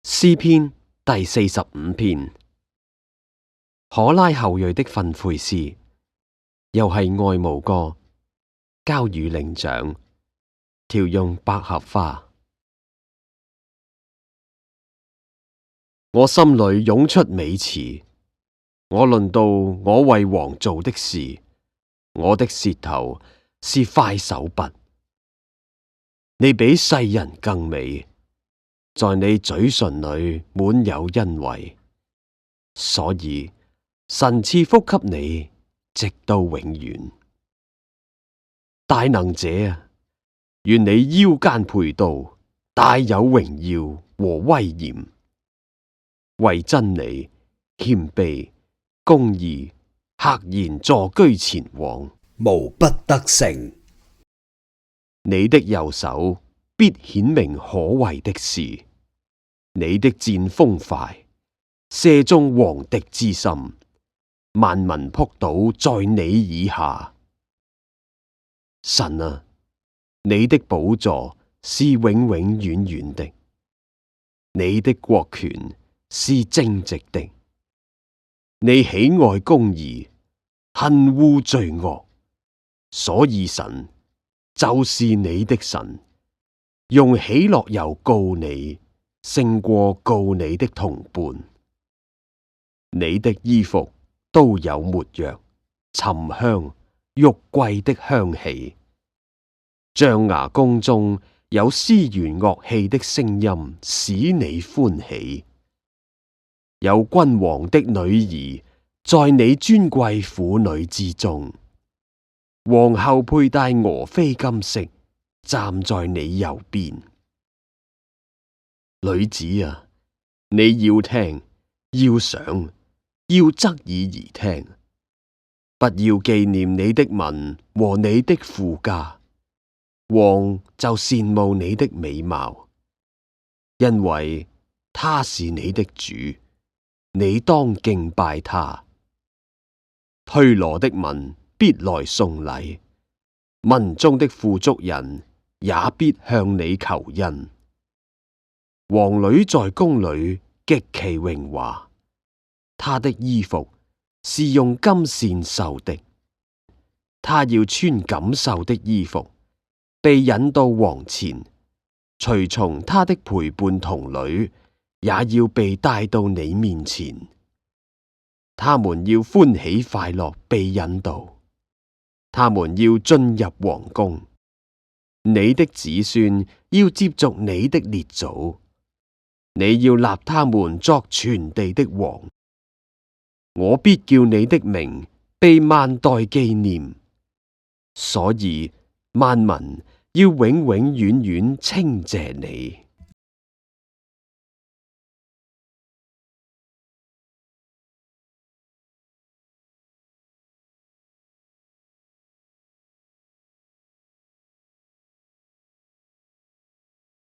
詩篇第45篇。可拉後裔的訓誨詩，又係愛慕歌，交與伶長，調用百合花。我心裏湧出美詞，我論到我為王做的事，我的舌頭是快手筆。你比世人更美，在你嘴唇裏滿有恩惠，所以神賜福給你，直到永遠。大能者啊，願你腰間佩刀，大有榮耀和威嚴，為真理、謙卑、公義，赫然坐居前往，無不得勝。你的右手必顯明可畏的事，你的箭鋒快，射中王敵之心，萬民仆倒在你以下。神啊，你的寶座是永永遠遠的，你的國權是正直的，你喜愛公義，恨惡罪惡，所以神就是你的神，用喜樂油膏你，勝過膏你的同伴。你的衣服都有沒藥、沉香、玉桂的香氣，象牙宮中有絲弦樂器的聲音，使你歡喜。有君王的女兒在你尊貴婦女之中，皇后佩戴俄斐金飾，站在你右邊。女子啊，你要聽，要想，要側耳而聽，不要紀念你的民和你的父家。王就羨慕你的美貌，因為他是你的主，你當敬拜他。推羅的民必來送禮，民中的富足人也必向你求恩。王女在宮裏極其榮華，她的衣服是用金線繡的，她要穿錦繡的衣服，被引到王前，隨從她的陪伴童女也要被帶到你面前。他們要歡喜快樂被引導，他們要進入王宮。你的子孫要接續你的列祖，你要立他們作全地的王。我必叫你的名被萬代紀念，所以萬民要永永遠遠稱謝你。